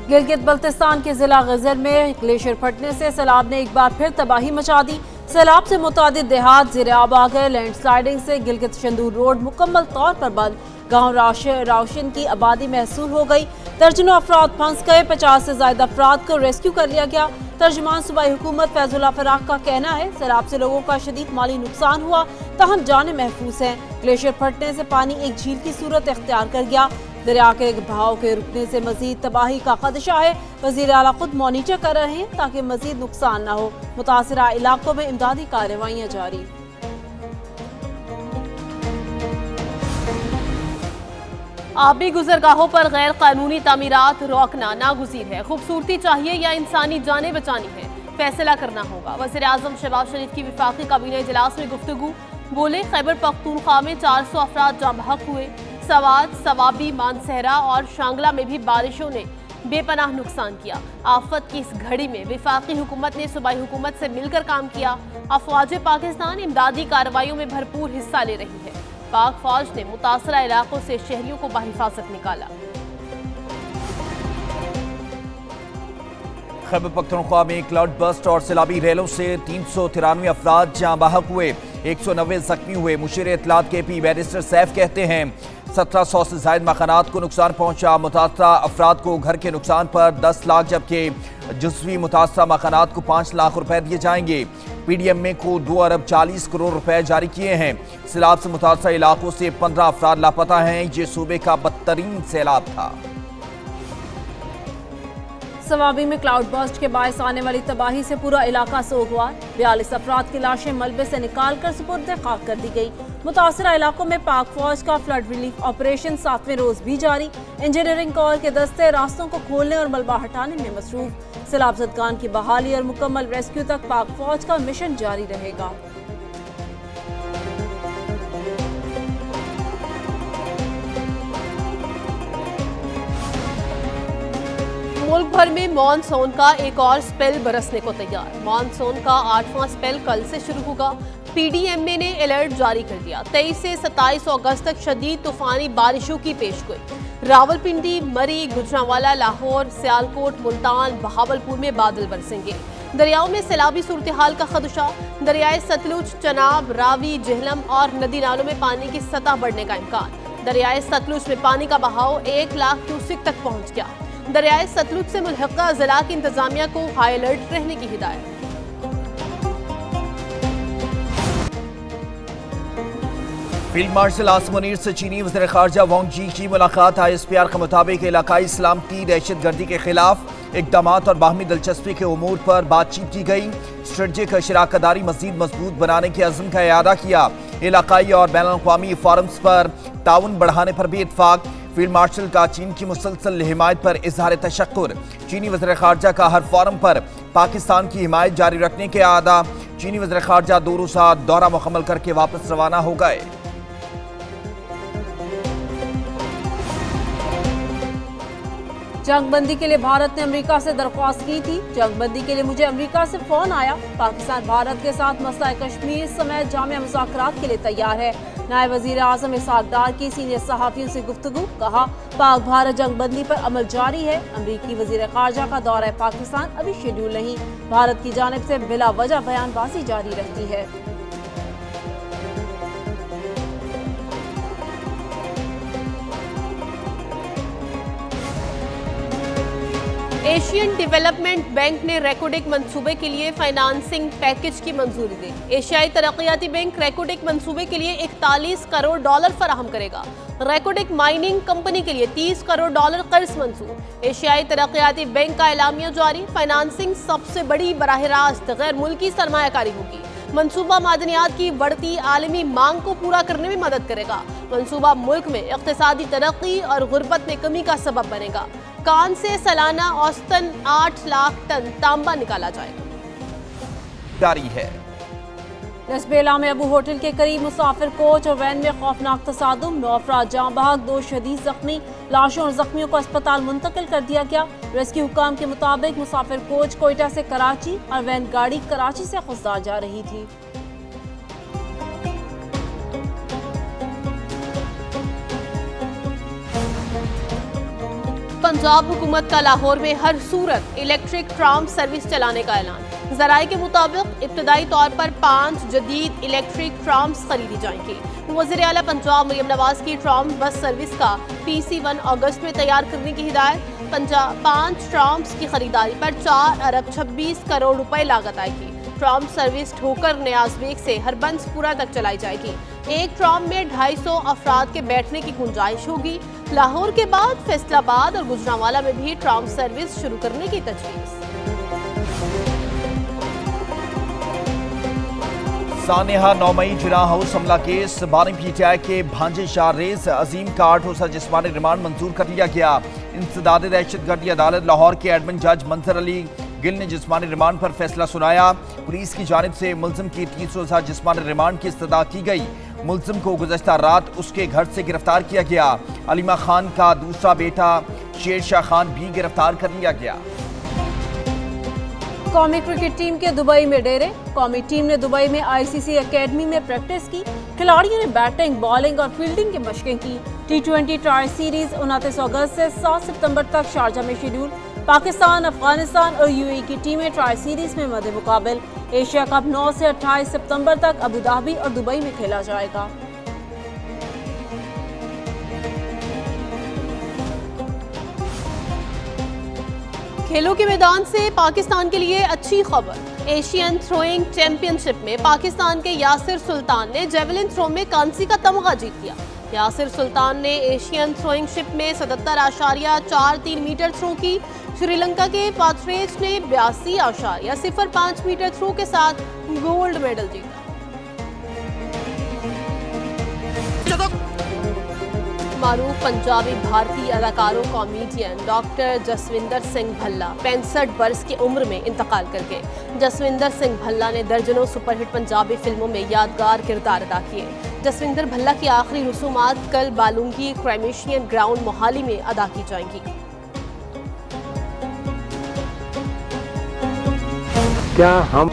गिलगित बल्तिस्तान के जिला गजर में ग्लेशियर फटने से सैलाब ने एक बार फिर तबाही मचा दी। सैलाब से मुतादिद देहात ज़ेर आब आ गए। लैंडस्लाइडिंग से गिलगित शंदूर रोड मुकम्मल तौर पर बंद। गांव रावशन की आबादी महसूल हो गई। दर्जनों अफराद फंस गए। 50 से ज्यादा अफराद को रेस्क्यू कर लिया गया। तर्जुमान सूबाई हुकूमत फैजुल्लाह फराख का कहना है सैलाब से लोगों का शदीद माली नुकसान हुआ, ताहम जानें महफूज हैं। ग्लेशियर फटने से पानी एक झील की सूरत इख्तियार कर गया। दरिया के बहाव के रुकने से मजीद तबाही का खदशा है। वज़ीर आला खुद मॉनिटर कर रहे हैं ताकि मजीद नुकसान न हो। मुतासिरा इलाकों में इमदादी कार्रवाइयाँ जारी। आबी गुजरगाहों पर गैर कानूनी तामीरात रोकना नागुज़ीर है। खूबसूरती चाहिए या इंसानी जानें बचानी है, फैसला करना होगा। वज़ीर आज़म शहबाज शरीफ की विफाकी काबीना इजलास में गुफ्तगू। बोले खैबर पख्तूनख्वा में 400 अफराद जाँ बहक हुए। सवात, सवाबी, मानसहरा और शांगला में भी बारिशों ने बेपनाह नुकसान किया। आफत की इस घड़ी में विफाकी हुकूमत ने सूबाई हुकूमत से मिलकर काम किया। अफवाज पाकिस्तान इमदादी कार्रवाइयों में भरपूर हिस्सा ले रही है। पाक फौज ने मुतासरा इलाकों से शहरियों को बाहिफाजत निकाला। खैबर पख्तूनख्वा में क्लाउड बस्ट और सैलाबी रेलों से 393 अफराद जाँ बहक हुए, 190 जख्मी हुए। मुशीर इत्तलात के पी बैरिस्टर सैफ कहते हैं 1700 से ज्यादा मकानात को नुकसान पहुंचा। मुतासरा अफराद को घर के नुकसान पर 10 लाख जबकि जुज़वी मुतासरा मकानात को 5 लाख रुपए दिए जाएंगे। PDMA को 2 अरब 40 करोड़ रुपए जारी किए हैं। सैलाब से मुतासरा इलाकों से 15 अफराद लापता हैं। ये सूबे का बदतरीन सैलाब था। सवाबी में क्लाउड बस्ट के बायस आने वाली तबाही से पूरा इलाका सोगवार। 42 अफराद की लाशें मलबे से निकाल कर सुपुर्द खाक कर दी गई। मुतासरा इलाकों में पाक फौज का फ्लड रिलीफ ऑपरेशन 7वें रोज भी जारी। इंजीनियरिंग कोर के दस्ते रास्तों को खोलने और मलबा हटाने में मसरूफ। सैलाब ज़दगान की बहाली और मुकम्मल रेस्क्यू तक पाक फौज का मिशन जारी रहेगा। मुल्क भर में मॉनसून का एक और स्पेल बरसने को तैयार। मॉनसून का 8वां स्पेल कल से शुरू होगा। PDMA ने अलर्ट जारी कर दिया। 23 से 27 अगस्त तक शदीद तूफानी बारिशों की पेशगोई। रावलपिंडी, मरी, गुजरांवाला, लाहौर, सियालकोट, मुल्तान, बहावलपुर में बादल बरसेंगे। दरियाओं में सैलाबी सूरत हाल का खदशा। दरियाए सतलुज, चनाब, रावी, जेहलम और नदी नालों में पानी की सतह बढ़ने का इम्कान। दरियाए सतलुज में पानी का बहाव 1 लाख क्यूसेक तक पहुंच गया। दरियाए सतलुज से मुल्हका जिला की इंतजामिया को हाई अलर्ट रहने की हिदायत। फील्ड मार्शल आसिम मुनीर से चीनी वज़ीर ख़ारजा वांग जी की मुलाकात। ISPR के मुताबिक इलाकाई सलामती, दहशत गर्दी के खिलाफ इक़दामात और बाहमी दिलचस्पी के उमूर पर बातचीत की गई। स्ट्रेटजिक शराकतदारी मज़ीद मजबूत बनाने के अज़्म का इयादा किया। इलाकाई और बैनुल-अक़वामी फोरम्स पर ताउन बढ़ाने पर भी इत्तफ़ाक़। फील्ड मार्शल का चीन की मुसलसल हिमायत पर इज़हार तशक्कुर। चीनी वज़ीर ख़ारजा का हर फोरम पर पाकिस्तान की हिमायत जारी रखने के आदा। चीनी वज़ीर ख़ारजा 2 रोज़ा दौरा मुकम्मल करके वापस रवाना हो गए। जंगबंदी के लिए भारत ने अमेरिका से दरख्वास्त की थी। जंगबंदी के लिए मुझे अमेरिका से फोन आया। पाकिस्तान भारत के साथ मसला कश्मीर समेत जामिया मुज़ाकरात के लिए तैयार है। नायब वज़ीर आज़म इसहाक़ डार की सीनियर सहाफ़ियों से गुफ्तगू। कहा पाक भारत जंगबंदी पर अमल जारी है। अमरीकी वज़ीर ख़ारजा का दौरा पाकिस्तान अभी शेड्यूल नहीं। भारत की जानिब से बिला वजह बयानबाजी जारी रहती है। एशियन डेवलपमेंट बैंक ने रेकोडेक मंसूबे के लिए फाइनेंसिंग पैकेज की मंजूरी दी। एशियाई तरक्याती बैंक रेकोडेक मंसूबे के लिए 41 करोड़ डॉलर फराहम करेगा। रेकोडेक माइनिंग कंपनी के लिए 30 करोड़ डॉलर कर्ज मंजूर। एशियाई तरक्याती बैंक का एलामिया जारी। फाइनेंसिंग सबसे बड़ी बराह रास्त गैर मुल्की सरमायाकारी होगी। मंसूबा मादनियात की बढ़ती आलमी मांग को पूरा करने में मदद करेगा। मंसूबा मुल्क में इक़्तिसादी तरक्की और गुर्बत में कमी का सबब बनेगा। कान से सालाना औसतन 8 लाख टन तांबा निकाला जाएगा। जारी है। लसबेला में अबू होटल के करीब मुसाफिर कोच और वैन में खौफनाक तसादुम। 9 अफराद जाँ बहक, 2 शदीद जख्मी। लाशों और जख्मियों को अस्पताल मुंतकिल कर दिया गया। रेस्क्यू हुकाम के मुताबिक मुसाफिर कोच कोयटा से कराची और वैन गाड़ी कराची से खुसदार जा रही थी। पंजाब हुकूमत का लाहौर में हर सूरत इलेक्ट्रिक ट्राम सर्विस चलाने का ऐलान। ज़राए के मुताबिक इब्तदाई तौर पर 5 जदीद इलेक्ट्रिक ट्राम्स खरीदी जाएंगी। वज़ीर आला पंजाब मरियम नवाज की ट्राम बस सर्विस का PC 1 अगस्त में तैयार करने की हिदायत। 5 ट्राम्स की खरीदारी पर 4 अरब 26 करोड़ रुपए लागत आएगी। ट्राम सर्विस ठोकर नियाज़बेग से हरबंसपुरा तक चलाई जाएगी। एक ट्राम में 250 अफराद के बैठने की गुंजाइश होगी। लाहौर के बाद फैसलाबाद और गुजरांवाला में भी ट्राम सर्विस शुरू करने की तजवीज़। सानेहा 9 मई जिना हाउस हमला केस 12 PTI के भांजे शाह रेज अजीम का 8 रोज़ा जिस्मानी रिमांड मंजूर कर लिया गया। इंसदाद दहशतगर्दी अदालत लाहौर के एडमिन जज मंजर अली गिल ने जिस्मानी रिमांड पर फैसला सुनाया। पुलिस की जानिब से मुल्जिम की 30 रोज़ा जिस्मानी रिमांड की इस्तदा की गई। मुल्जिम को गुज़श्ता रात उसके घर से गिरफ्तार किया गया। अलीमा खान का दूसरा बेटा शेर शाह खान भी गिरफ्तार कर लिया गया। कौमी क्रिकेट टीम के दुबई में डेरे। कौमी टीम ने दुबई में ICC एकेडमी में प्रैक्टिस की। खिलाड़ियों ने बैटिंग, बॉलिंग और फील्डिंग की मशकें की। T20 ट्राई सीरीज 29 अगस्त से 7 सितंबर तक शारजा में शेड्यूल। पाकिस्तान, अफगानिस्तान और UAE की टीमें ट्राई सीरीज में मद्दे मुकाबिल। एशिया कप 9 से 28 सितंबर तक अबू धाबी और दुबई में खेला जाएगा। खेलों के मैदान से पाकिस्तान के लिए अच्छी खबर। एशियन थ्रोइंग चैंपियनशिप में पाकिस्तान के यासिर सुल्तान ने जेवलिन थ्रो में कांसी का तमगा जीत लिया। यासिर सुल्तान ने एशियन थ्रोइंग शिप में 77.43 मीटर थ्रो की। श्रीलंका के पाथरेज ने 82.05 मीटर थ्रो के साथ गोल्ड मेडल जीता। मारूफ पंजाबी भारतीय अदाकारों कॉमेडियन डॉक्टर जसविंदर सिंह भल्ला 65 बरस की उम्र में इंतकाल कर गए। जसविंदर सिंह भल्ला ने दर्जनों सुपरहिट पंजाबी फिल्मों में यादगार किरदार अदा किए। जसविंदर भल्ला की आखिरी रसूमात कल बालूंगी क्राइमेशियन ग्राउंड मोहाली में अदा की जाएंगी। क्या हम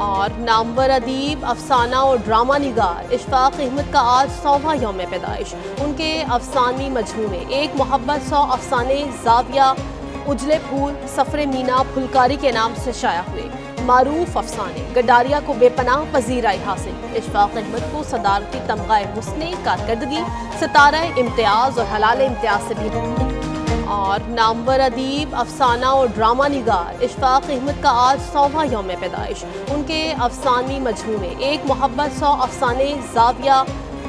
और नामवर अदीब, अफसाना और ड्रामा निगार इशफाक अहमद का आज 100वां यौम पैदाइश। उनके अफसानी मजमूए एक मोहब्बत 100 अफसाने जाविया, उजले फूल, सफरे मीना, फुलकारी के नाम से शाया हुए। मारूफ अफसाने गडारिया को बेपनाह पजीराई हासिल। इशफाक अहमद को सदारती तमगा हुस्ने कारकर्दगी, सितारा इम्तियाज और हलाल इम्तियाज से भी। और नामवर अदीब, अफसाना और ड्रामा निगार इशफाक अहमद का आज 100वां यौम पैदाइश। उनके अफसानी मजमूए एक मोहब्बत 100 अफसाने जाविया,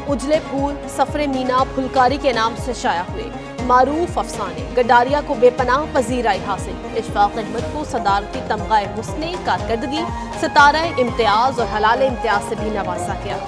उजले फूल, सफरे मीना, फुलकारी के नाम से शाया हुए। मारूफ अफसाने गडारिया को बेपनाह पजीराई हासिल। इशफाक अहमद को सदारती तमगा हुस्ने कारकर्दगी, सितारा इम्तियाज और हलाल इम्तियाज से भी नवाजा गया।